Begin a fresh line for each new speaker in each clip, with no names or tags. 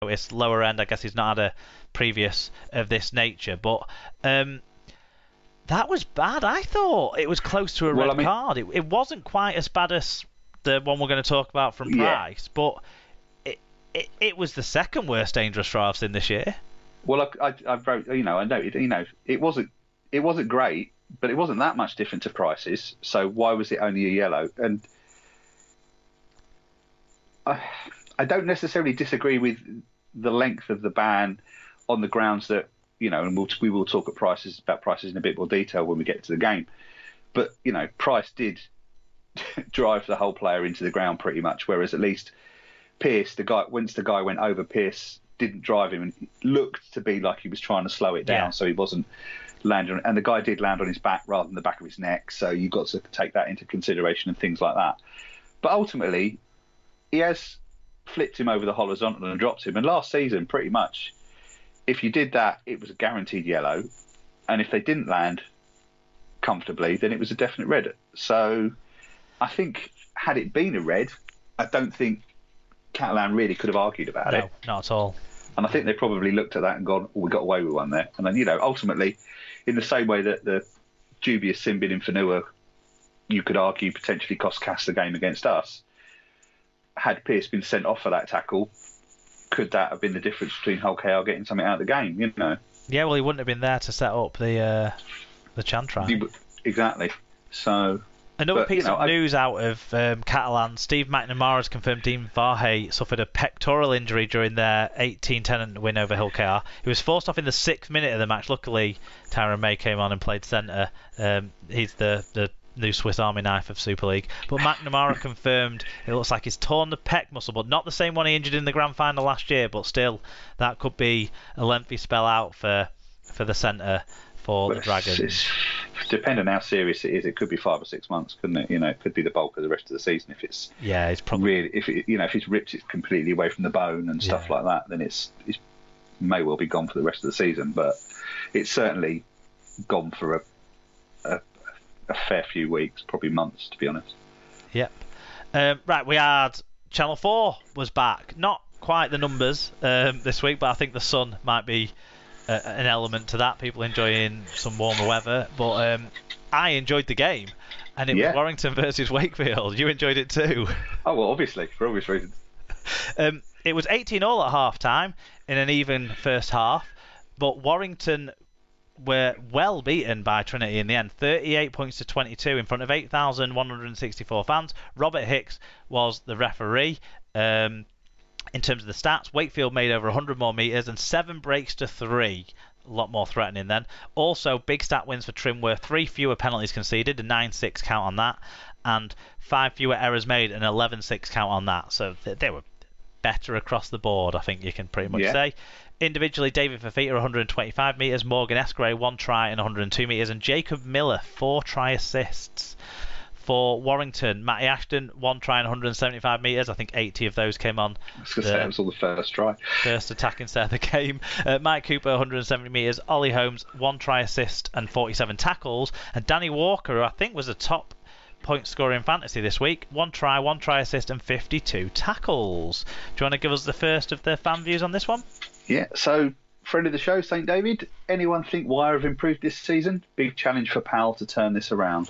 noticed lower end. I guess he's not had a previous of this nature, but that was bad. I thought it was close to a red card. It wasn't quite as bad as the one we're going to talk about from Price, but it was the second worst dangerous try I've seen this year.
Well, I wrote, I noted, it wasn't great, but it wasn't that much different to Price's. So why was it only a yellow? And I don't necessarily disagree with the length of the ban on the grounds that, and we will talk about prices in a bit more detail when we get to the game. But, Price did drive the whole player into the ground pretty much, whereas at least Pearce, once the guy went over, Pearce didn't drive him and looked to be like he was trying to slow it down, so he wasn't landing. And the guy did land on his back rather than the back of his neck, so you've got to take that into consideration and things like that. But ultimately, he has flipped him over the horizontal and dropped him. And last season, pretty much, if you did that, it was a guaranteed yellow. And if they didn't land comfortably, then it was a definite red. So I think had it been a red, I don't think Catalan really could have argued about it.
No, not at all.
And I think they probably looked at that and gone, we got away with one there. And then, ultimately, in the same way that the dubious sin bin in Fanua, you could argue potentially cost Cass the game against us, had Pearce been sent off for that tackle, could that have been the difference between Hull KR getting something out of the game?
Yeah, well, he wouldn't have been there to set up the Chan try.
Exactly. So
another piece of news out of Catalans: Steve McNamara has confirmed Dean Varhey suffered a pectoral injury during their 18-10 win over Hull KR. He was forced off in the 6th minute of the match. Luckily, Tyrone May came on and played centre. He's the new Swiss Army knife of Super League. But McNamara confirmed it looks like he's torn the pec muscle, but not the same one he injured in the grand final last year. But still, that could be a lengthy spell out for the centre for the Dragons.
It's depending on how serious it is, it could be 5 or 6 months, couldn't it? It could be the bulk of the rest of the season if it's
it's probably
really if it's ripped it completely away from the bone and stuff like that, then it may well be gone for the rest of the season. But it's certainly gone for a fair few weeks, probably months, to be honest.
Yep. Right, we had Channel 4 was back. Not quite the numbers this week, but I think the sun might be an element to that. People enjoying some warmer weather, but I enjoyed the game, and it was Warrington versus Wakefield. You enjoyed it too.
Oh well, obviously, for obvious reasons.
It was 18-all at half time in an even first half, but Warrington were well beaten by Trinity in the end, 38 points to 22 in front of 8,164 fans. Robert Hicks was the referee. In terms of the stats, Wakefield made over 100 more metres and 7 breaks to 3. A lot more threatening then. Also, big stat wins for Trim were 3 fewer penalties conceded, a 9-6 count on that, and 5 fewer errors made, an 11-6 count on that. So they were better across the board, I think you can pretty much say. Individually, David Fafita 125 metres, Morgan Escray 1 try and 102 metres, and Jacob Miller 4 try assists. For Warrington, Matty Ashton 1 try and 175 metres. I think 80 of those came on.
I was going to say it was all the first try.
First attacking set of the game. Mike Cooper 170 metres, Ollie Holmes 1 try assist and 47 tackles, and Danny Walker, who I think was the top point scorer in fantasy this week, 1 try assist and 52 tackles. Do you want to give us the first of the fan views on this one?
Yeah, so friend of the show, St David, anyone think Wire have improved this season? Big challenge for Powell to turn this around.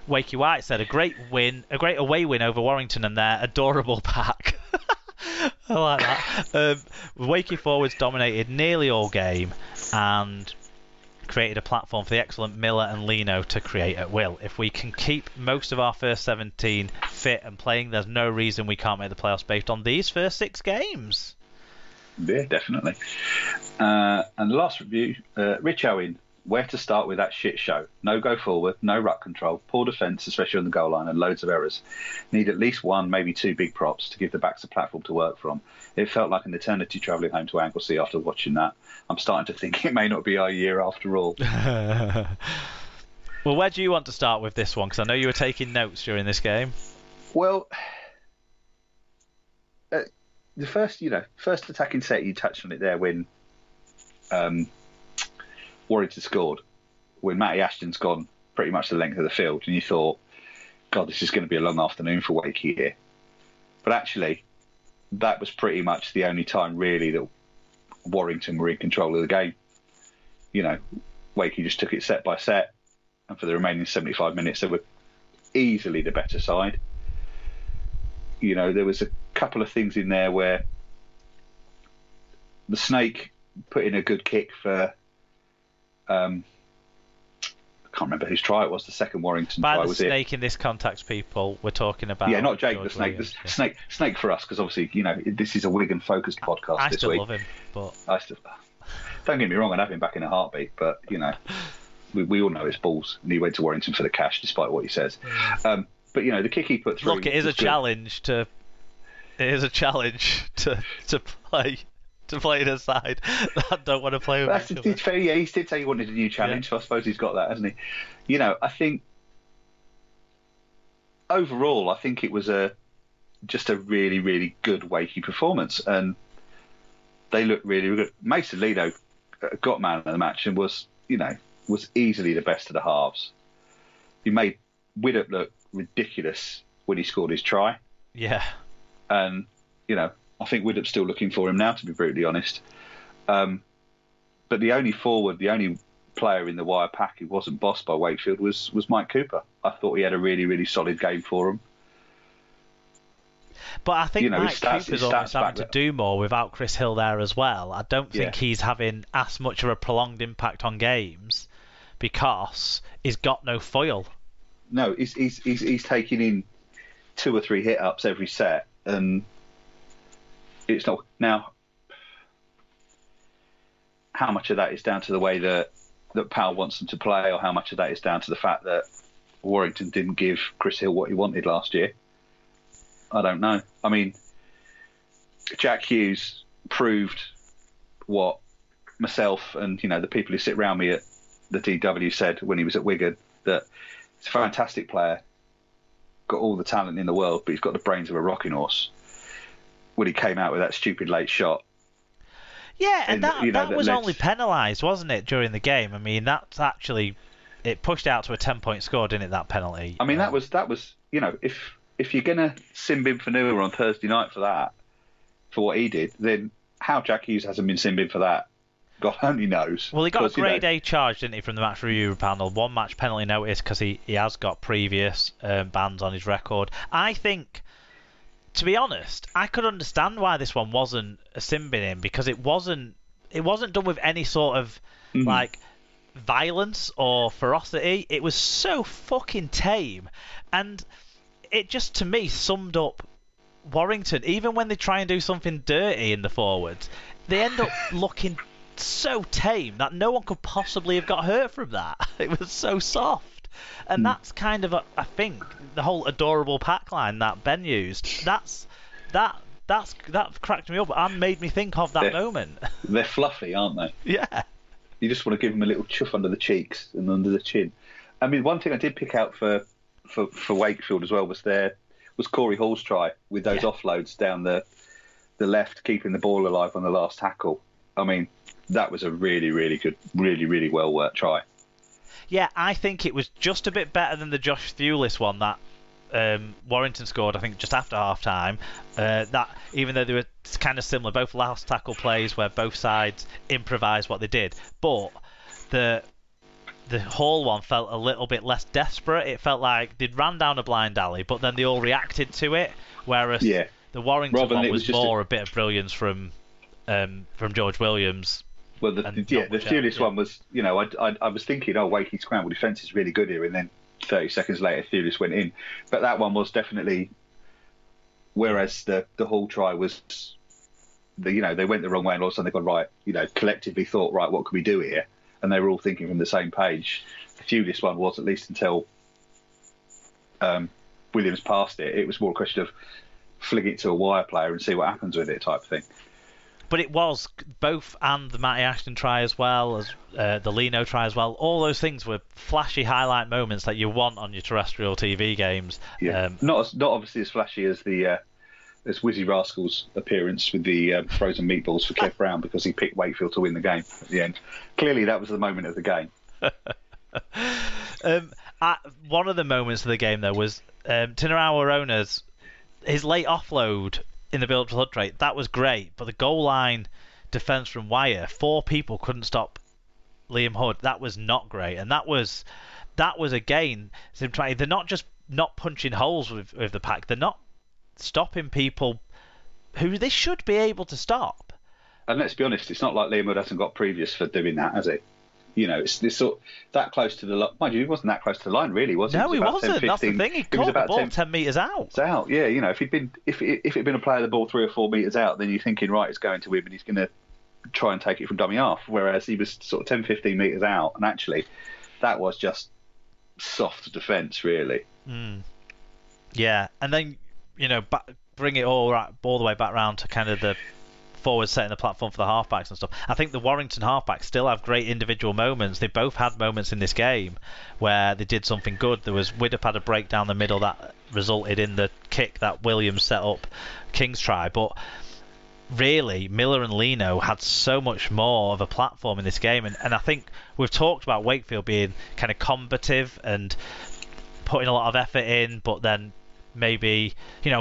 Wakey White said a great away win over Warrington and their adorable pack. I like that. Wakey forwards dominated nearly all game and created a platform for the excellent Miller and Lino to create at will. If we can keep most of our first 17 fit and playing, there's no reason we can't make the playoffs based on these first 6 games.
Yeah, definitely. And last review, Rich Owen, where to start with that shit show? No go forward, no ruck control, poor defence, especially on the goal line, and loads of errors. Need at least 1, maybe 2 big props to give the backs a platform to work from. It felt like an eternity travelling home to Anglesey after watching that. I'm starting to think it may not be our year after all.
Well, where do you want to start with this one? Because I know you were taking notes during this game.
Well, the first attacking set, you touched on it there when Warrington scored, when Matty Ashton's gone pretty much the length of the field, and you thought, God, this is going to be a long afternoon for Wakey here. But actually, that was pretty much the only time really that Warrington were in control of the game. You know, Wakey just took it set by set, and for the remaining 75 minutes, they were easily the better side. You know, there was a couple of things in there where the Snake put in a good kick for I can't remember whose try it was. The second Warrington
By
try
the
was
Snake
it.
in this context, people, we're talking about.
Yeah, not Jake
George
the Snake.
Williams,
Snake for us, because obviously, you know, this is a Wigan-focused podcast
I
this
still
week.
love him, but
Don't get me wrong, I'd have him back in a heartbeat, but you know, we all know it's balls, and he went to Warrington for the cash, despite what he says. But you know, the kick he put through.
Look, it is a challenge to play in a side that don't want to play with each other.
It's fair. Yeah, he did say he wanted a new challenge, so I suppose he's got that, hasn't he? You know, I think overall, I think it was just a really, really good Wakey performance, and they looked really, really good. Mason Lido got man of the match and was easily the best of the halves. He made Widdop look ridiculous when he scored his try.
Yeah.
And, you know, I think Widdop's still looking for him now, to be brutally honest. But the only player in the wire pack who wasn't bossed by Wakefield was Mike Cooper. I thought he had a really, really solid game for him.
But I think, you know, Mike
Cooper's
almost having to do more without Chris Hill there as well. I don't think he's having as much of a prolonged impact on games because he's got no foil.
No, he's taking in 2 or 3 hit-ups every set, and it's not... Now, how much of that is down to the way that Powell wants them to play, or how much of that is down to the fact that Warrington didn't give Chris Hill what he wanted last year? I don't know. I mean, Jack Hughes proved what myself and, you know, the people who sit around me at the DW said when he was at Wigan, that he's a fantastic player, got all the talent in the world, but he's got the brains of a rocking horse. When he came out with that stupid late shot.
Yeah, and that was only penalised, wasn't it, during the game? I mean, that's actually... It pushed out to a 10-point score, didn't it, that penalty?
I mean, that was you know, if you're going to sin bin for Nua on Thursday night for what he did, then how Jack Hughes hasn't been sin bin for that, God only knows.
Well, he got a grade A charge, didn't he, from the match review panel? 1 match penalty notice because he has got previous bans on his record. I think, to be honest, I could understand why this one wasn't a sin bin because it wasn't done with any sort of like violence or ferocity. It was so fucking tame, and it just, to me, summed up Warrington. Even when they try and do something dirty in the forwards, they end up looking so tame that no one could possibly have got hurt from that. It was so soft, and that's kind of I think the whole adorable pack line that Ben used. That cracked me up and made me think of that moment.
They're fluffy, aren't they?
Yeah.
You just want to give them a little chuff under the cheeks and under the chin. I mean, one thing I did pick out for Wakefield as well was Corey Hall's try with those offloads down the left, keeping the ball alive on the last tackle. I mean, that was a really, really good, really, really well worked try.
Yeah, I think it was just a bit better than the Josh Thewlis one that Warrington scored, I think, just after half-time. That, even though they were kind of similar, both last tackle plays where both sides improvised what they did. But the Hall one felt a little bit less desperate. It felt like they'd ran down a blind alley, but then they all reacted to it. Whereas the Warrington one was more a bit of brilliance from George Williams.
Well, the Thewlis one was, you know, I was thinking, Wakey's scramble defence is really good here, and then 30 seconds later, Thewlis went in. But that one was definitely, whereas the Hall try was, they went the wrong way, and all of a sudden they got right, collectively thought, right, what can we do here? And they were all thinking from the same page. The Thewlis one was, at least until Williams passed it, it was more a question of fling it to a wire player and see what happens with it type of thing.
But it was both, and the Matty Ashton try as well as the Lino try as well. All those things were flashy highlight moments that you want on your terrestrial TV games.
Yeah, not obviously as flashy as the as Wizzy Rascal's appearance with the frozen meatballs for Kev Brown, because he picked Wakefield to win the game at the end. Clearly, that was the moment of the game. One of the moments of the game, though, was Tinarawa Ona's his late offload.
in the build to Hood rate, that was great. But the goal line defence from Wire, 4 people couldn't stop Liam Hood. That was not great, and that was again. They're not just not punching holes with the pack. They're not stopping people who they should be able to stop.
And let's be honest, it's not like Liam Hood hasn't got previous for doing that, has he? You know, it's this sort that close to the line. Mind you, he wasn't that close to the line, really, was he?
No, he wasn't.
10,
That's the thing. He caught the ball 10 metres out.
It's out, yeah. You know, if it'd been a player the ball 3 or 4 metres out, then you're thinking, right, it's going to him and he's going to try and take it from dummy half. Whereas he was sort of 10, 15 metres out, and actually, that was just soft defence, really.
Yeah, and then bring it all the way back round to kind of the forwards setting the platform for the halfbacks and stuff. I think the Warrington halfbacks still have great individual moments. They both had moments in this game where they did something good. There was Widdop had a break down the middle that resulted in the kick that Williams set up King's try, but really Miller and Lino had so much more of a platform in this game, and I think we've talked about Wakefield being kind of combative and putting a lot of effort in, but then maybe,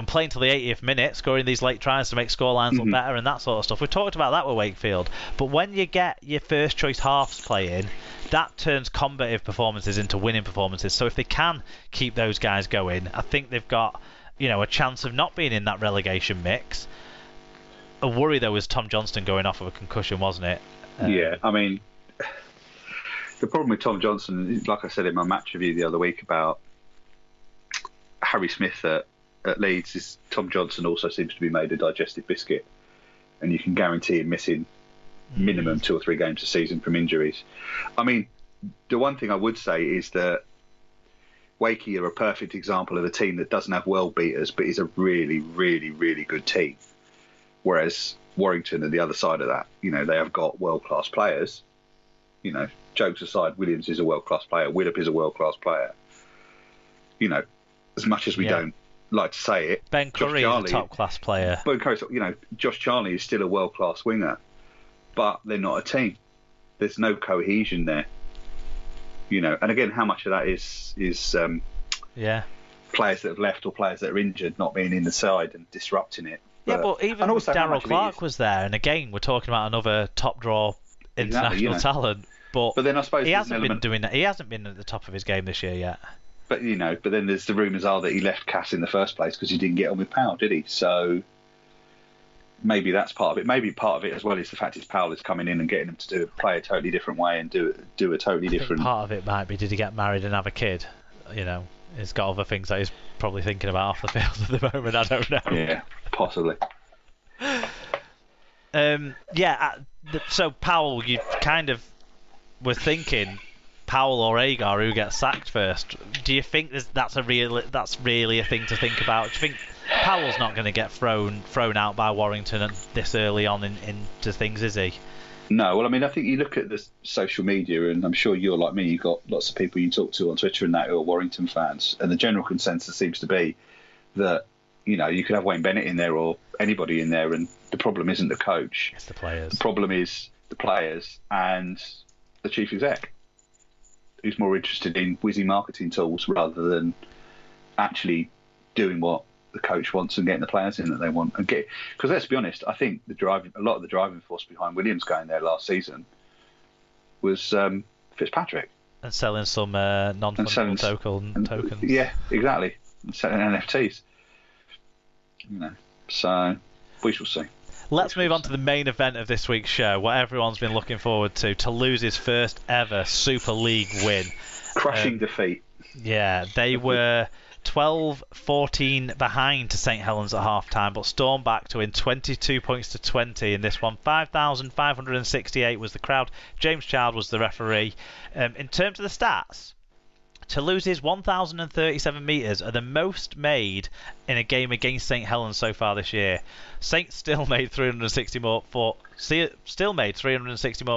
playing till the 80th minute, scoring these late tries to make scorelines look better and that sort of stuff. We've talked about that with Wakefield. But when you get your first choice halves playing, that turns combative performances into winning performances. So if they can keep those guys going, I think they've got, a chance of not being in that relegation mix. A worry, though, was Tom Johnston going off of a concussion, wasn't it?
Yeah, I mean, the problem with Tom Johnston, like I said in my match review the other week about Harry Smith at Leeds, is Tom Johnson also seems to be made a digestive biscuit, and you can guarantee him missing minimum 2 or 3 games a season from injuries. I mean, the one thing I would say is that Wakey are a perfect example of a team that doesn't have world beaters, but is a really, really, really good team. Whereas Warrington are the other side of that. They have got world-class players. Jokes aside, Williams is a world-class player. Widdop is a world-class player. As much as we don't like to say it,
Ben Curry is a top-class player.
Ben Curry, Josh Charlie is still a world-class winger, but they're not a team. There's no cohesion there. And again, how much of that is players that have left or players that are injured not being in the side and disrupting it.
But even Darryl Clark was there, and again, we're talking about another top-draw international talent. But
then I suppose
he hasn't been doing that. He hasn't been at the top of his game this year yet.
But but then there's the rumours are that he left Cass in the first place because he didn't get on with Powell, did he? So maybe that's part of it. Maybe part of it as well is the fact is Powell is coming in and getting him to play a totally different way and do a totally different.
Part of it might be, did he get married and have a kid? He's got other things that he's probably thinking about off the field at the moment. I don't know.
Yeah, possibly.
So Powell, you kind of were thinking Powell or Agar who gets sacked first. Do you think that's really a thing to think about? Do you think Powell's not going to get thrown out by Warrington this early on into things, is he?
No, well, I mean, I think you look at the social media, and I'm sure you're like me, you've got lots of people you talk to on Twitter and that who are Warrington fans, and the general consensus seems to be that, you could have Wayne Bennett in there or anybody in there, and the problem isn't the coach.
It's the players.
The problem is the players and the chief exec, who's more interested in whizzing marketing tools rather than actually doing what the coach wants and getting the players in that they want. Because let's be honest, I think a lot of the driving force behind Williams going there last season was Fitzpatrick.
And selling some non-fungible tokens.
Yeah, exactly. And selling NFTs. So we shall see.
Let's move on to the main event of this week's show, what everyone's been looking forward to Toulouse's first ever Super League win.
Crushing defeat.
Yeah, they were 12-14 behind to St Helens at half-time, but stormed back to win 22 points to 20 in this one. 5,568 was the crowd. James Child was the referee. In terms of the stats, Toulouse's 1,037 metres are the most made in a game against St Helens so far this year. Saints still made 360 more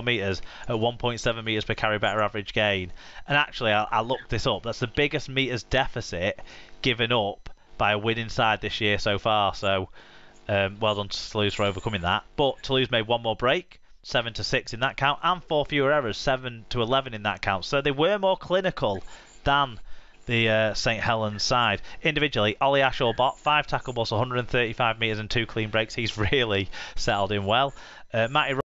metres at 1.7 metres per carry better average gain. And actually, I looked this up. That's the biggest metres deficit given up by a winning side this year so far. So well done to Toulouse for overcoming that. But Toulouse made one more break, 7-6 in that count, and 4 fewer errors, 7-11 in that count. So they were more clinical than the St Helens side. Individually, Ollie Ashall-Bott, 5 tackle busts, 135 metres and 2 clean breaks. He's really settled in well. Matty